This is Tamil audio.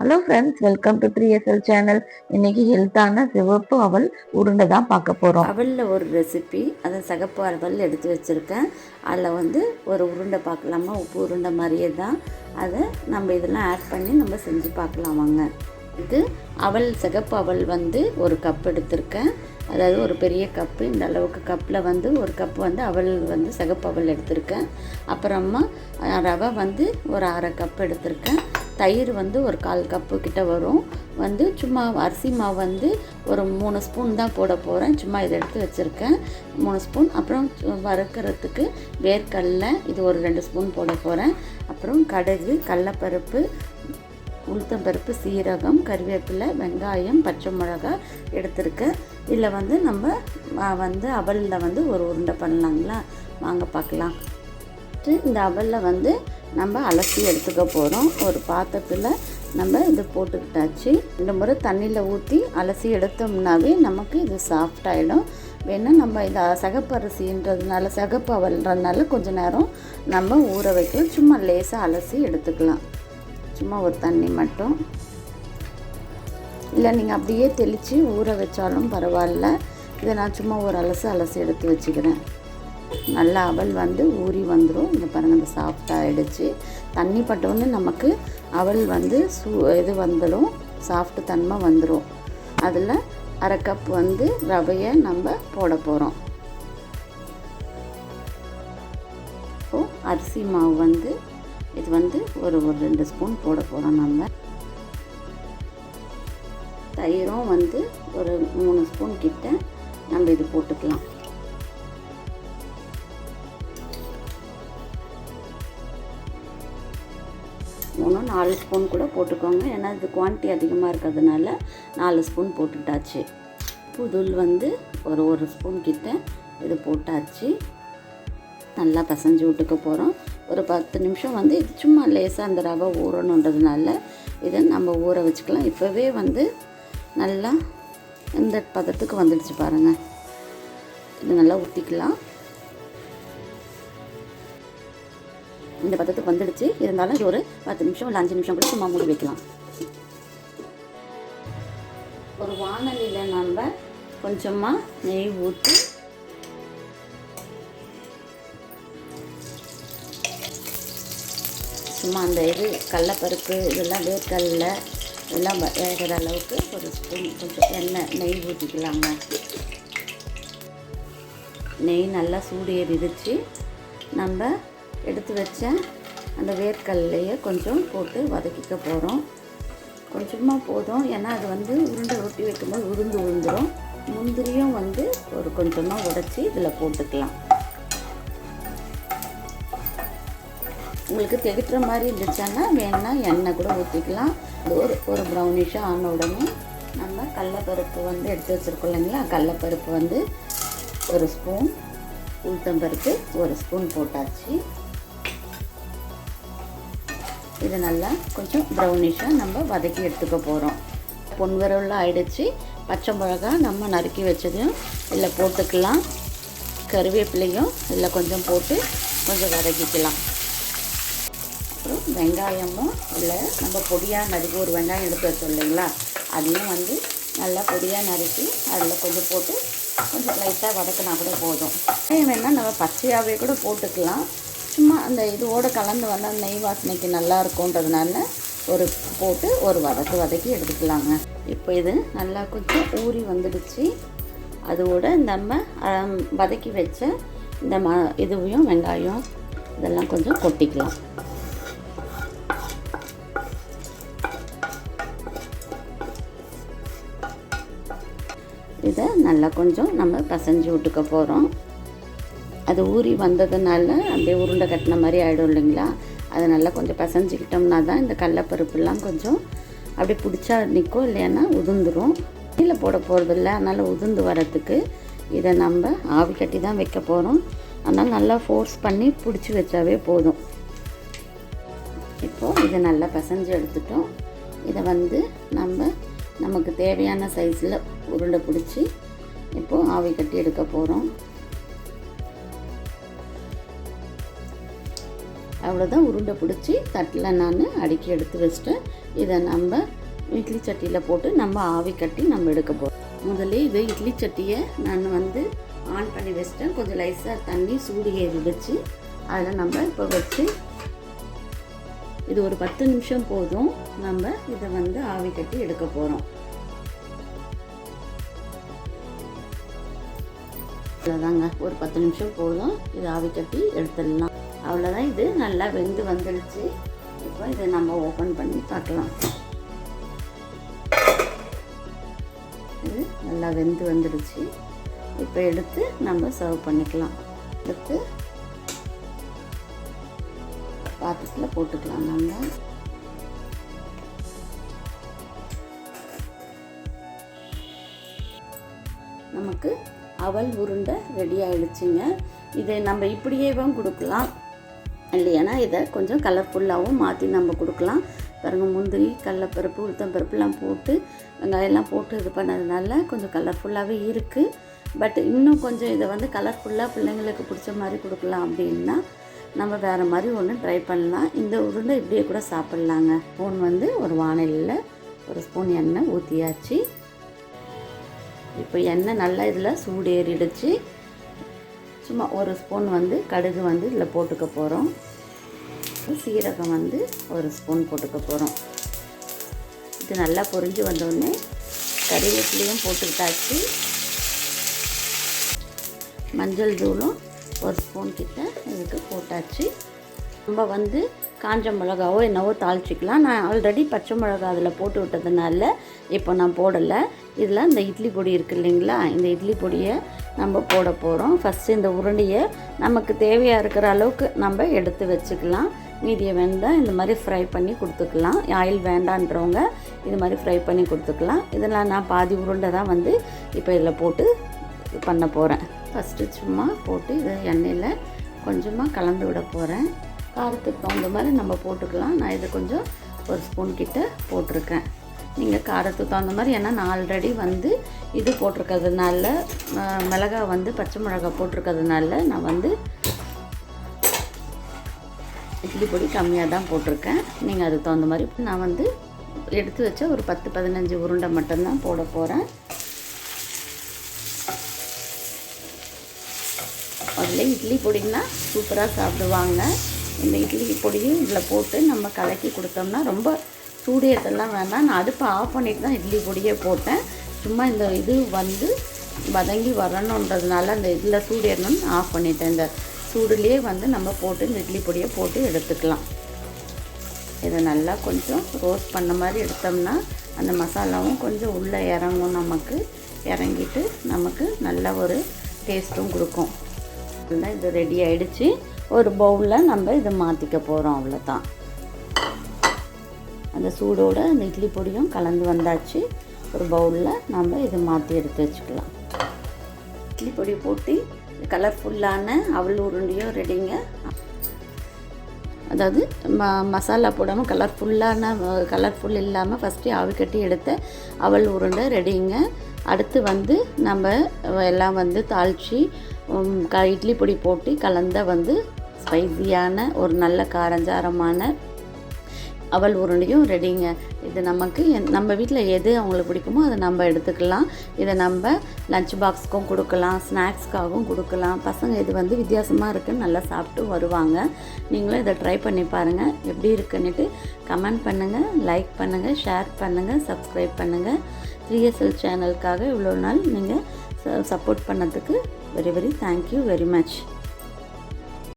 Hello friends, welcome to 3SL channel. இன்னைக்கு ஹெல்த்தான சிவப்பு அவல் உருண்டை தான் பார்க்க போகிறோம். அவலில் ஒரு ரெசிபி, அதை சிகப்பு அவல் எடுத்து வச்சுருக்கேன். அதில் வந்து ஒரு உருண்டை பார்க்கலாமா, உப்பு உருண்டை மாதிரியே தான். அதை நம்ம இதெல்லாம் ஆட் பண்ணி நம்ம செஞ்சு பார்க்கலாம் வாங்க. இது அவல், சிகப்பு அவல் வந்து ஒரு கப் எடுத்திருக்கேன். அதாவது ஒரு பெரிய கப்பு, இந்த அளவுக்கு கப்பில் வந்து ஒரு கப்பு வந்து அவல் வந்து சிகப்பு அவல் எடுத்திருக்கேன். அப்புறமா ரவை வந்து ஒரு அரை கப் எடுத்திருக்கேன். தயிர் வந்து ஒரு 1/4 கப்பு கிட்ட வரும். வந்து சும்மா அரிசி மாவு வந்து ஒரு 3 ஸ்பூன் தான் போட போகிறேன். சும்மா இதை எடுத்து வச்சுருக்கேன் 3 ஸ்பூன். அப்புறம் வறுக்கிறதுக்கு வேர்க்கடலை இது ஒரு 2 ஸ்பூன் போட போகிறேன். அப்புறம் கடுகு, கடலைப்பருப்பு, உளுத்தம்பருப்பு, சீரகம், கறிவேப்பிலை, வெங்காயம், பச்சை மிளகாய் எடுத்திருக்கேன். இதில் வந்து நம்ம வந்து அவலில் வந்து ஒரு உருண்டை பண்ணலாங்களா, வாங்க பார்க்கலாம். இந்த அவலில் வந்து நம்ம அலசி எடுத்துக்க போகிறோம். ஒரு பாத்திரத்தில் நம்ம இது போட்டுக்கிட்டாச்சு. 2 முறை தண்ணியில் ஊற்றி அலசி எடுத்தோம்னாவே நமக்கு இது சாஃப்டாகிடும். வேணால் நம்ம இதை சிகப்பரிசின்றதுனால, சிகப்பு அவல்ன்றதுனால கொஞ்சம் நேரம் நம்ம ஊற வைக்கலாம். சும்மா லேசாக அலசி எடுத்துக்கலாம், சும்மா ஒரு தண்ணி மட்டும். இல்லை நீங்கள் அப்படியே தெளித்து ஊற வச்சாலும் பரவாயில்ல. இதை நான் சும்மா ஒரு அலசி எடுத்து வச்சுக்கிறேன். நல்லா அவல் வந்து ஊறி வந்துடும். இங்கே பாருங்கள், இந்த சாஃப்டாக ஆகிடுச்சு. தண்ணி பட்டோன்னு நமக்கு அவல் வந்து இது வந்துடும், சாஃப்ட்டு தன்மை வந்துடும். அதில் அரை கப் வந்து ரவையை நம்ம போட போகிறோம். இப்போது அரிசி மாவு வந்து இது வந்து ஒரு 2 ஸ்பூன் போட போகிறோம். நம்ம தயிரும் வந்து ஒரு 3 ஸ்பூன் கிட்ட நம்ம இது போட்டுக்கலாம். 4 ஸ்பூன் கூட போட்டுக்கோங்க. ஏன்னா இது குவான்டிட்டி அதிகமாக இருக்கிறதுனால 4 ஸ்பூன் போட்டுட்டாச்சு. புதுல் வந்து ஒரு ஸ்பூன் கிட்ட இது போட்டாச்சு. நல்லா பிசைஞ்சு விட்டுக்க போகிறோம். ஒரு 10 நிமிஷம் வந்து இது சும்மா லேசாக அந்த ரவை ஊறணுன்றதுனால இதை நம்ம ஊற வச்சுக்கலாம். இப்போவே வந்து நல்லா இந்த பதத்துக்கு வந்துடுச்சு பாருங்கள். இது நல்லா ஊற்றிக்கலாம். இந்த பதத்துக்கு வந்துடுச்சு. இருந்தாலும் இது ஒரு 10 நிமிஷம் இல்லை 5 நிமிஷம் கூட சும்மா மூடி வைக்கலாம். ஒரு வாணலியில் நம்ம கொஞ்சமாக நெய் ஊற்றி சும்மா அந்த இது கடலைப்பருப்பு இதெல்லாம் வேர்க்கடலை எல்லாம் வேகிற அளவுக்கு ஒரு ஸ்பூன் கொஞ்சம் நெய் ஊற்றிக்கலாங்க. நெய் நல்லா சூடு ஏறிடுச்சு. நம்ம எடுத்து வச்ச அந்த வேர்க்கடலையை கொஞ்சம் போட்டு வதக்கிக்க போகிறோம். கொஞ்சமாக போதும், ஏன்னா அது வந்து உருண்டை ரொட்டி வைக்கும்போது உளுந்துடும். முந்திரியும் வந்து ஒரு கொஞ்சமாக உடைச்சி இதில் போட்டுக்கலாம். உங்களுக்கு திகட்டுற மாதிரி இருந்துச்சுன்னா வேணுன்னா எண்ணெய் கூட ஊற்றிக்கலாம். ஒரு ப்ரௌனிஷாக ஆன உடனே நம்ம கடலைப்பருப்பு வந்து எடுத்து வச்சுருக்கோம் இல்லைங்களா, கடலைப்பருப்பு வந்து ஒரு ஸ்பூன், உளுத்தம்பருப்பு ஒரு ஸ்பூன் போட்டாச்சு. இது நல்லா கொஞ்சம் ப்ரௌனிஷாக நம்ம வதக்கி எடுத்துக்க போகிறோம். பொன்வரவில் ஆயிடுச்சு. பச்சை மிளகா நம்ம நறுக்கி வச்சதையும் இதில் போட்டுக்கலாம். கறிவேப்பிலையும் இதில் கொஞ்சம் போட்டு கொஞ்சம் வதக்கிக்கலாம். அப்புறம் வெங்காயமும் இல்லை நம்ம பொடியாக நறுக்கி ஒரு வெங்காயம் எடுத்து வச்சோம் இல்லைங்களா, அதையும் வந்து நல்லா பொடியாக நறுக்கி அதில் கொஞ்சம் போட்டு கொஞ்சம் லைட்டாக வதக்கினா கூட போதும். வேணால் நம்ம பச்சையாகவே கூட போட்டுக்கலாம். சும்மா அந்த இதோடு கலந்து வந்து அந்த நெய் வாசனைக்கு நல்லா இருக்கும்ன்றதுனால ஒரு போட்டு ஒரு வதக்கி எடுத்துக்கலாங்க. இப்போ இது நல்லா கொஞ்சம் ஊறி வந்துடுச்சு. அதோட நம்ம வதக்கி வச்ச இந்த இதுவையும் வெங்காயம் இதெல்லாம் கொஞ்சம் கொட்டிக்கலாம். இதை நல்லா கொஞ்சம் நம்ம பிசைஞ்சு விட்டுக்க போகிறோம். அது ஊறி வந்ததுனால அப்படியே உருண்டை கட்டின மாதிரி ஆகிடும் இல்லைங்களா. அதை நல்லா கொஞ்சம் பிசைஞ்சிக்கிட்டோம்னா தான் இந்த கடலைப்பருப்புலாம் கொஞ்சம் அப்படியே பிடிச்சா நிற்கும், இல்லைன்னா உதிர்ந்துடும். தண்ணியில் போட போகிறதில்ல, அதனால் உதிர்ந்து வரத்துக்கு இதை நம்ம ஆவி கட்டி தான் வைக்க போகிறோம். அதனால் நல்லா ஃபோர்ஸ் பண்ணி பிடிச்சி வச்சாவே போதும். இப்போது இதை நல்லா பிசைஞ்சு எடுத்துட்டோம். இதை வந்து நமக்கு தேவையான சைஸில் உருண்டை பிடிச்சி இப்போது ஆவி கட்டி எடுக்க போகிறோம். அவ்வளோதான், உருண்டை பிடிச்சி தட்டில் நான் அடுக்கி எடுத்து வச்சிட்டேன். இதை நம்ம இட்லி சட்டியில் போட்டு நம்ம ஆவி கட்டி நம்ம எடுக்க போகிறோம். முதல்ல இது இட்லி சட்டியை நான் வந்து ஆன் பண்ணி வச்சிட்டேன். கொஞ்சம் லைஸாக தண்ணி சூடு ஏறிடுச்சு. அதில் நம்ம இப்போ வச்சு இது ஒரு 10 நிமிஷம் போதும். நம்ம இதை வந்து ஆவி கட்டி எடுக்க போகிறோம். அவ்வளோதாங்க, ஒரு 10 நிமிஷம் போதும். இது ஆவி கட்டி எடுத்துடலாம். அவ்வளோதான், இது நல்லா வெந்து வந்துடுச்சு. இப்போ இதை நம்ம ஓப்பன் பண்ணி பார்க்கலாம். இது நல்லா வெந்து வந்துடுச்சு. இப்போ எடுத்து நம்ம சர்வ் பண்ணிக்கலாம். எடுத்து பாத்திரத்தில் போட்டுக்கலாம். நம்ம நமக்கு அவல் உருண்டை ரெடி ஆகிடுச்சிங்க. இதை நம்ம இப்படியேவும் கொடுக்கலாம், இல்லையானா இதை கொஞ்சம் கலர்ஃபுல்லாகவும் மாற்றி நம்ம கொடுக்கலாம். பாருங்க, முந்திரி, கடலைப்பருப்பு, உளுத்தம்பருப்புலாம் போட்டு வெங்காயம்லாம் போட்டு இது பண்ணதுனால கொஞ்சம் கலர்ஃபுல்லாகவே இருக்குது. பட் இன்னும் கொஞ்சம் இதை வந்து கலர்ஃபுல்லாக பிள்ளைங்களுக்கு பிடிச்ச மாதிரி கொடுக்கலாம் அப்படின்னா நம்ம வேறு மாதிரி ஒன்று ட்ரை பண்ணலாம். இந்த உருண்டை இப்படியே கூட சாப்பிட்லாங்க. ஸ்பூன் வந்து ஒரு வாணலியில் ஒரு ஸ்பூன் எண்ணெய் ஊற்றியாச்சு. இப்போ எண்ணெய் நல்லா இதில் சூடு ஏறிடுச்சு. சும்மா ஒரு ஸ்பூன் வந்து கடுகு வந்து இதில் போட்டுக்க போகிறோம். சீரகம் வந்து ஒரு ஸ்பூன் போட்டுக்க போகிறோம். இது நல்லா பொரிஞ்சு வந்தோடனே கறிவேப்பிலையும் போட்டுக்கிட்டாச்சு. மஞ்சள் தூளும் ஒரு ஸ்பூன் கிட்ட இதுக்கு போட்டாச்சு. நம்ம வந்து காஞ்ச மிளகாவோ என்னவோ தாளிச்சிக்கலாம். நான் ஆல்ரெடி பச்சை மிளகா அதில் போட்டு விட்டதுனால இப்போ நான் போடலை. இதில் இந்த இட்லி பொடி இருக்குது இல்லைங்களா, இந்த இட்லி பொடியை நம்ம போட போகிறோம். ஃபஸ்ட்டு இந்த உருண்டையை நமக்கு தேவையாக இருக்கிற அளவுக்கு நம்ம எடுத்து வச்சுக்கலாம். மீதியை வேண்டாம் இந்த மாதிரி ஃப்ரை பண்ணி கொடுத்துக்கலாம். ஆயில் வேண்டான்றவங்க இது மாதிரி ஃப்ரை பண்ணி கொடுத்துக்கலாம். இதெல்லாம் நான் பாதி உருண்டை தான் வந்து இப்போ இதில் போட்டு பண்ண போகிறேன். ஃபஸ்ட்டு சும்மா போட்டு இதை எண்ணெயில் கொஞ்சமாக கலந்து விட போகிறேன். காரத்துக்கு தகுந்த மாதிரி நம்ம போட்டுக்கலாம். நான் இதை கொஞ்சம் ஒரு ஸ்பூன் கிட்ட போட்டிருக்கேன். நீங்கள் காரத்துக்கு தகுந்த மாதிரி, ஏன்னா நான் ஆல்ரெடி வந்து இது போட்டிருக்கிறதுனால, மிளகா வந்து பச்சை மிளகா போட்டிருக்கிறதுனால நான் வந்து இட்லி பொடி கம்மியாக தான் போட்டிருக்கேன். நீங்கள் அதுக்கு தகுந்த மாதிரி. நான் வந்து எடுத்து வச்ச ஒரு 10-15 உருண்டை மட்டும்தான் போட போகிறேன். அதில் இட்லி பொடின்னா சூப்பராக சாப்பிடுவாங்க. இந்த இட்லி பொடியும் இதில் போட்டு நம்ம கலக்கி கொடுத்தோம்னா ரொம்ப சூடேற்றெல்லாம் வேண்டாம். நான் அடுப்பை ஆஃப் பண்ணிட்டு தான் இட்லி பொடியே போட்டேன். சும்மா இந்த இது வந்து வதங்கி வரணுன்றதுனால அந்த இதில் சூடேறணும்னு ஆஃப் பண்ணிட்டேன். இந்த சூடுலேயே வந்து நம்ம போட்டு இந்த இட்லி பொடியை போட்டு எடுத்துக்கலாம். இதை நல்லா கொஞ்சம் ரோஸ்ட் பண்ண மாதிரி எடுத்தோம்னா அந்த மசாலாவும் கொஞ்சம் உள்ளே இறங்கும். நமக்கு இறங்கிட்டு நமக்கு நல்ல ஒரு டேஸ்ட்டும் கொடுக்கும். இது ரெடி ஆகிடுச்சு. ஒரு பவுலில் நம்ம இதை மாற்றிக்க போகிறோம். அவ்வளோதான். அந்த சூடோடு அந்த இட்லி பொடியும் கலந்து வந்தாச்சு. ஒரு பவுலில் நம்ம இதை மாற்றி எடுத்து வச்சுக்கலாம். இட்லி பொடி போட்டு கலர்ஃபுல்லான அவல் உருண்டையும் ரெடிங்க. அதாவது மசாலா போடாமல் கலர்ஃபுல் இல்லாமல் ஃபஸ்ட்டு ஆவி கட்டி எடுத்த அவல் உருண்டை ரெடிங்க. அடுத்து வந்து நம்ம எல்லாம் வந்து தாளித்து இட்லி பொடி போட்டு கலந்த வந்து ஸ்பைசியான ஒரு நல்ல காரஞ்சாரமான அவல் உருண்டையும் ரெடிங்க. இது நமக்கு நம்ம வீட்டில் எது அவங்களுக்கு பிடிக்குமோ அதை நம்ம எடுத்துக்கலாம். இதை நம்ம லஞ்ச் பாக்ஸுக்கும் கொடுக்கலாம், ஸ்நாக்ஸ்க்காகவும் கொடுக்கலாம். பசங்க இது வந்து வித்தியாசமாக இருக்குன்னு நல்லா சாப்பிட்டு வருவாங்க. நீங்களும் இதை ட்ரை பண்ணி பாருங்கள். எப்படி இருக்குன்னுட்டு கமெண்ட் பண்ணுங்கள், லைக் பண்ணுங்கள், ஷேர் பண்ணுங்கள், சப்ஸ்கிரைப் பண்ணுங்கள். 3SL சேனலுக்காக இவ்வளோ நாள் நீங்கள் சப்போர்ட் பண்ணதுக்கு very very thank you very much.